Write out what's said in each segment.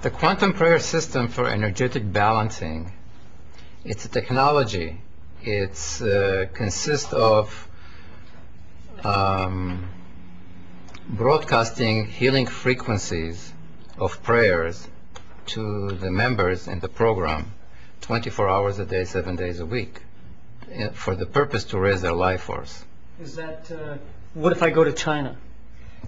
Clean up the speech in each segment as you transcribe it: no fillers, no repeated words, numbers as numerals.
The quantum prayer system for energetic balancing, it's a technology. It consists of broadcasting healing frequencies of prayers to the members in the program 24 hours a day, 7 days a week, for the purpose to raise their life force. Is that, what if I go to China?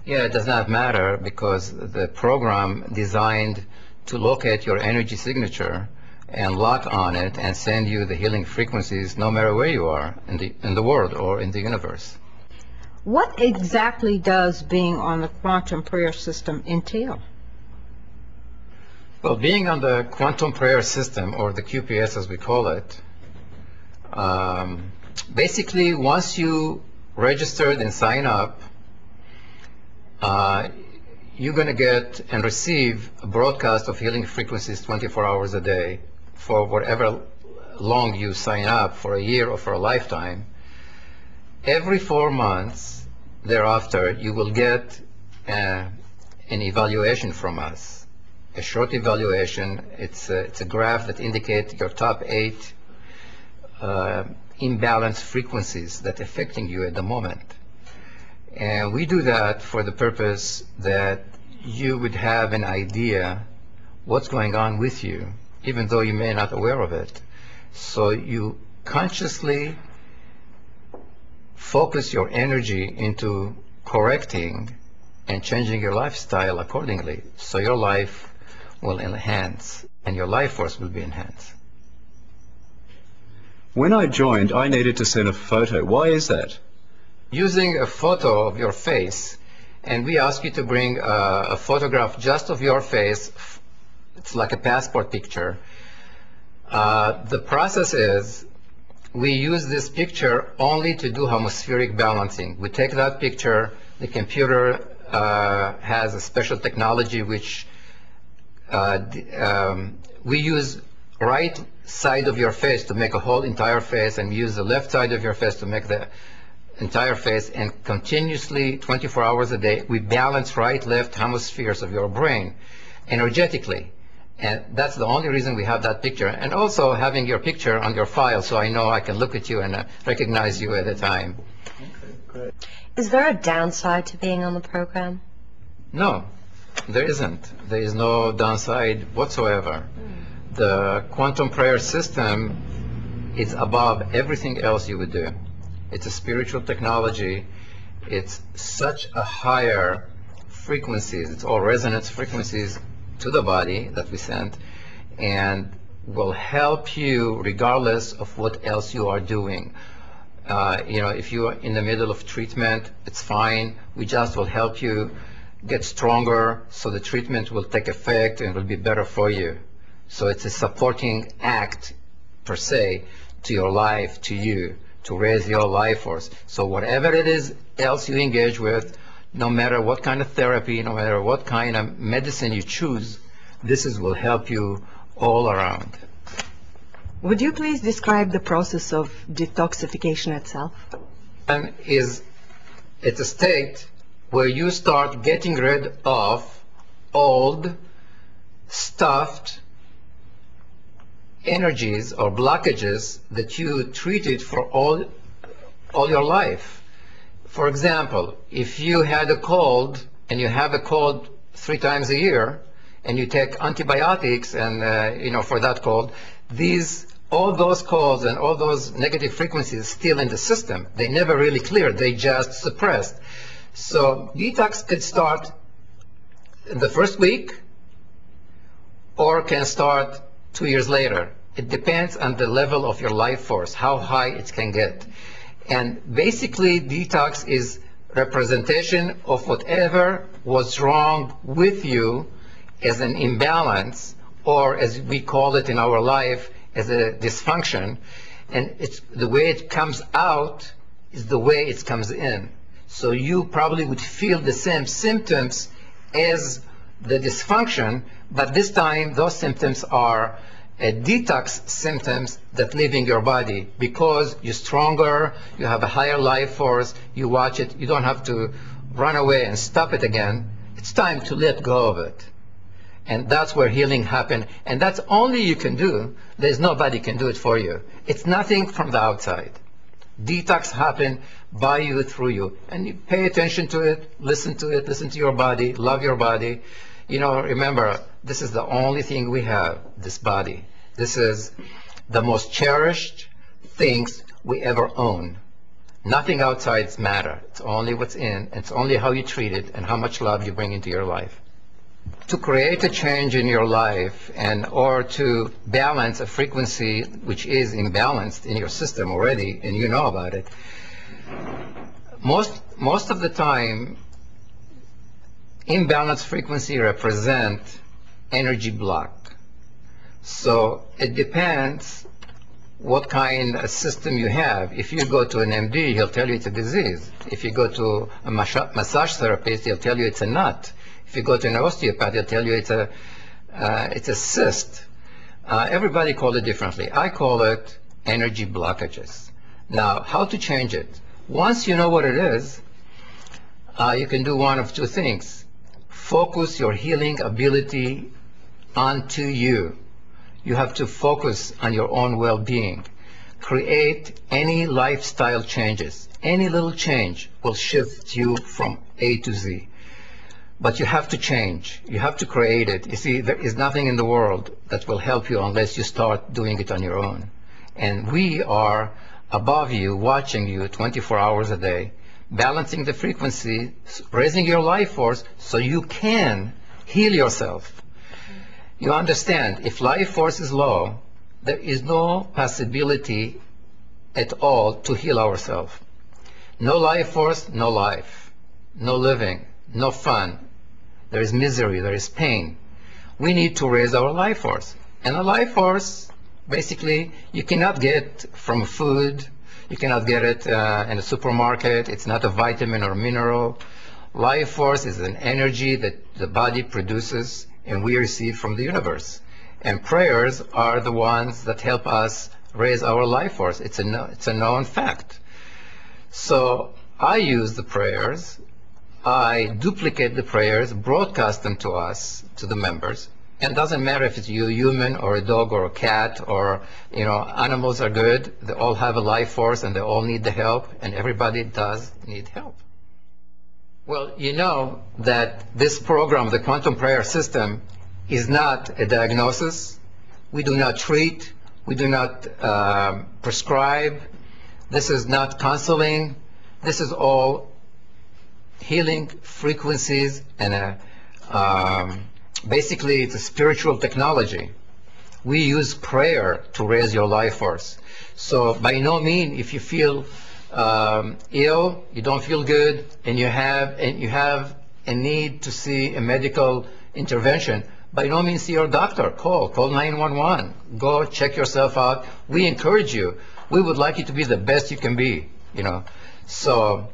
Yeah, it does not matter, because the program designed to locate your energy signature and lock on it and send you the healing frequencies no matter where you are in the world or in the universe. What exactly does being on the quantum prayer system entail? Well, being on the quantum prayer system, or the QPS as we call it, basically once you registered and sign up, you're going to get and receive a broadcast of healing frequencies 24 hours a day for whatever long you sign up, for a year or for a lifetime. Every 4 months thereafter, you will get an evaluation from us, a short evaluation. It's a graph that indicates your top 8 imbalanced frequencies that are affecting you at the moment. And we do that for the purpose that you would have an idea what's going on with you, even though you may not be aware of it. So you consciously focus your energy into correcting and changing your lifestyle accordingly, so your life will enhance and your life force will be enhanced. When I joined, I needed to send a photo. Why is that? Using a photo of your face, and we ask you to bring a photograph just of your face. It's like a passport picture. The process is, we use this picture only to do hemispheric balancing. We take that picture, the computer has a special technology which we use right side of your face to make a whole entire face, and we use the left side of your face to make the entire face, and continuously 24 hours a day we balance right left hemispheres of your brain energetically. And that's the only reason we have that picture, and also having your picture on your file so I know I can look at you and recognize you at a time. Okay, great. Is there a downside to being on the program? No, there isn't. There is no downside whatsoever. The quantum prayer system is above everything else you would do. It's a spiritual technology. It's such a higher frequencies. It's all resonance frequencies to the body that we send, and will help you regardless of what else you are doing. If you are in the middle of treatment, it's fine. We just will help you get stronger so the treatment will take effect and will be better for you. So it's a supporting act per se to your life, to you, to raise your life force. So whatever it is else you engage with, no matter what kind of therapy, no matter what kind of medicine you choose, this will help you all around. Would you please describe the process of detoxification itself? And it's a state where you start getting rid of old, stuffed energies or blockages that you treated for all your life. For example, if you had a cold and you have a cold 3 times a year and you take antibiotics and for that cold, all those colds and all those negative frequencies still in the system. They never really cleared, they just suppressed. So detox could start in the first week or can start 2 years later. It depends on the level of your life force, how high it can get. And basically detox is representation of whatever was wrong with you as an imbalance, or as we call it in our life, as a dysfunction. And it's the way it comes out is the way it comes in. So you probably would feel the same symptoms as the dysfunction, but this time those symptoms are detox symptoms that live in your body, because you're stronger, you have a higher life force, you watch it, you don't have to run away and stop it again. It's time to let go of it. And that's where healing happens. And that's only you can do. There's nobody can do it for you. It's nothing from the outside. Detox happen by you, through you. And you pay attention to it, listen to your body, love your body. You know, remember, this is the only thing we have, this body. This is the most cherished things we ever own. Nothing outside matters. It's only what's in. It's only how you treat it and how much love you bring into your life. To create a change in your life or to balance a frequency which is imbalanced in your system already, and you know about it, most of the time, imbalanced frequency represent energy block. So it depends what kind of system you have. If you go to an MD, he'll tell you it's a disease. If you go to a massage therapist, he'll tell you it's a nut. If you go to an osteopath, he'll tell you it's a cyst. Everybody call it differently. I call it energy blockages. Now, how to change it? Once you know what it is, you can do one of two things. Focus your healing ability onto you. You have to focus on your own well-being. Create any lifestyle changes. Any little change will shift you from A to Z. But you have to change. You have to create it. You see, there is nothing in the world that will help you unless you start doing it on your own. And we are above you, watching you 24 hours a day, balancing the frequency, raising your life force so you can heal yourself. You understand, if life force is low, there is no possibility at all to heal ourselves. No life force, no life. No living, no fun. There is misery, there is pain. We need to raise our life force. And a life force, basically, you cannot get from food. You cannot get it in a supermarket. It's not a vitamin or mineral. Life force is an energy that the body produces and we receive from the universe. And prayers are the ones that help us raise our life force. It's a known fact. So I use the prayers. I duplicate the prayers, broadcast them to us, to the members. And it doesn't matter if it's you, human, or a dog, or a cat, or, animals are good. They all have a life force, and they all need the help, and everybody does need help. Well, you know that this program, the Quantum Prayer System, is not a diagnosis. We do not treat. We do not prescribe. This is not counseling. This is all healing frequencies, and basically it's a spiritual technology. We use prayer to raise your life force. So by no means, if you feel ill, you don't feel good, and you have a need to see a medical intervention, by no means see your doctor. Call 911. Go check yourself out. We encourage you. We would like you to be the best you can be. So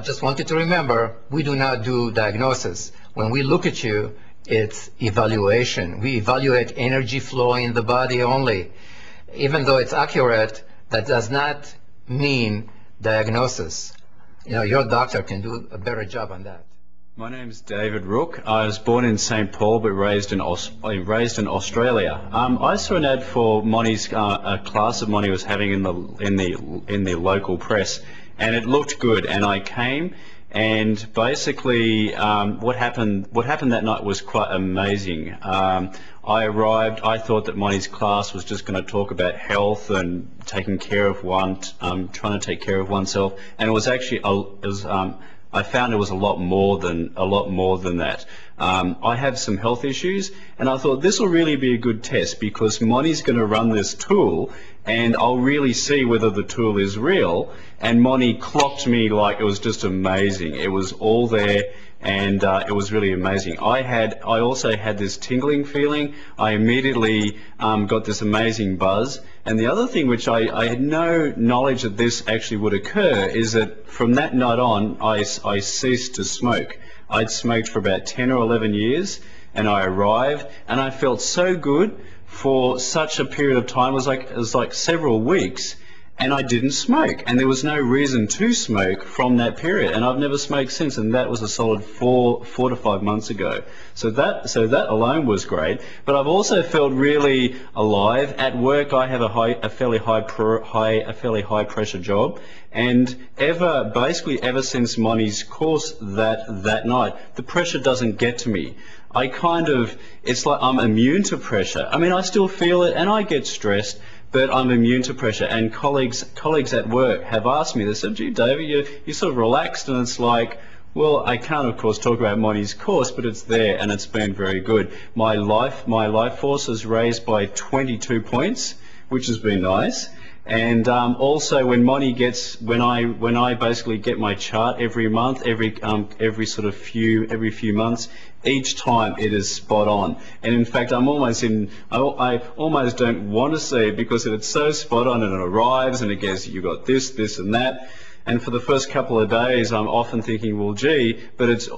just want you to remember, we do not do diagnosis. When we look at you, it's evaluation. We evaluate energy flow in the body only. Even though it's accurate, that does not mean diagnosis. Your doctor can do a better job on that. My name is David Rook. I was born in St. Paul but raised in Australia. I saw an ad for Monty's a class that Monty was having in the local press, and it looked good. And I came, and basically what happened that night was quite amazing. I arrived. I thought that Monty's class was just going to talk about health and taking care of trying to take care of oneself, and it was actually I found it was a lot more than that. I have some health issues, and I thought this will really be a good test, because Monty's going to run this tool, and I'll really see whether the tool is real. And Monty clocked me like it was just amazing. It was all there, and it was really amazing. I also had this tingling feeling. I immediately got this amazing buzz. And the other thing, which I had no knowledge that this actually would occur, is that from that night on, I ceased to smoke. I'd smoked for about 10 or 11 years, and I arrived, and I felt so good for such a period of time. It was like several weeks, and I didn't smoke, and there was no reason to smoke from that period, and I've never smoked since, and that was a solid four to 5 months ago. So that alone was great. But I've also felt really alive at work. I have a fairly high pressure job, and basically ever since Moni's course that night, the pressure doesn't get to me. It's like I'm immune to pressure. I mean, I still feel it, and I get stressed, but I'm immune to pressure. And colleagues at work have asked me, they said, "Gee, David, you're sort of relaxed," and it's like, well, I can't, of course, talk about Moni's course, but it's there, and it's been very good. My life force is raised by 22 points, which has been nice. And also, when I basically get my chart every month, every few months, each time it is spot on. And in fact, I almost don't want to see it because it's so spot on, and it arrives and it goes, you got this and that. And for the first couple of days, I'm often thinking, well, gee, but it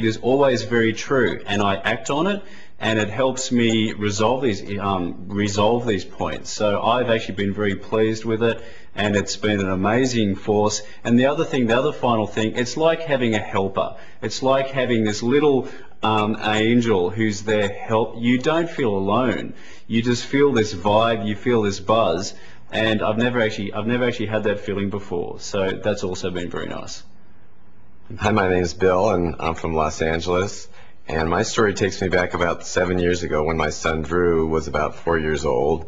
is always very true, and I act on it, and it helps me resolve these points. So I've actually been very pleased with it, and it's been an amazing force. And the other final thing, it's like having a helper. It's like having this little angel who's there help. You don't feel alone. You just feel this vibe. You feel this buzz. And I've never actually had that feeling before. So that's also been very nice. Hi, my name is Bill, and I'm from Los Angeles. And my story takes me back about 7 years ago when my son Drew was about 4 years old,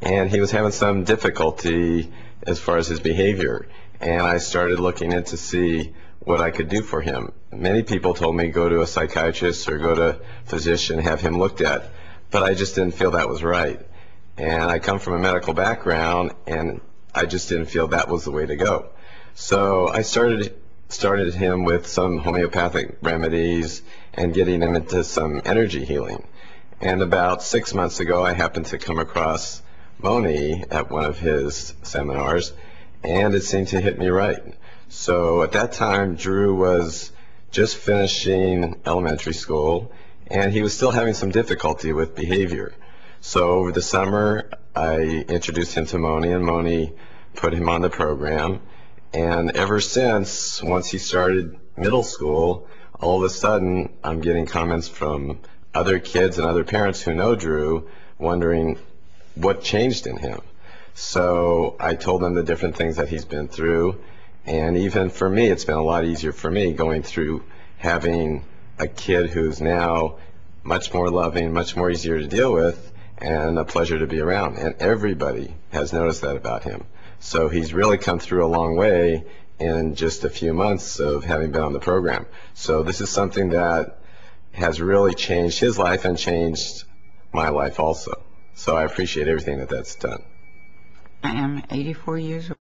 and he was having some difficulty as far as his behavior. And I started looking in to see what I could do for him. Many people told me go to a psychiatrist or go to a physician, have him looked at, but I just didn't feel that was right. And I come from a medical background, and I just didn't feel that was the way to go. So I started him with some homeopathic remedies and getting him into some energy healing. And about 6 months ago, I happened to come across Moni at one of his seminars, and it seemed to hit me right. So at that time, Drew was just finishing elementary school, and he was still having some difficulty with behavior. So over the summer, I introduced him to Moni, and Moni put him on the program. And ever since, once he started middle school, all of a sudden, I'm getting comments from other kids and other parents who know Drew, wondering what changed in him. So I told them the different things that he's been through. And even for me, it's been a lot easier for me going through having a kid who's now much more loving, much more easier to deal with, and a pleasure to be around. And everybody has noticed that about him. So he's really come through a long way in just a few months of having been on the program. So this is something that has really changed his life and changed my life also. So I appreciate everything that's done. I am 84 years old.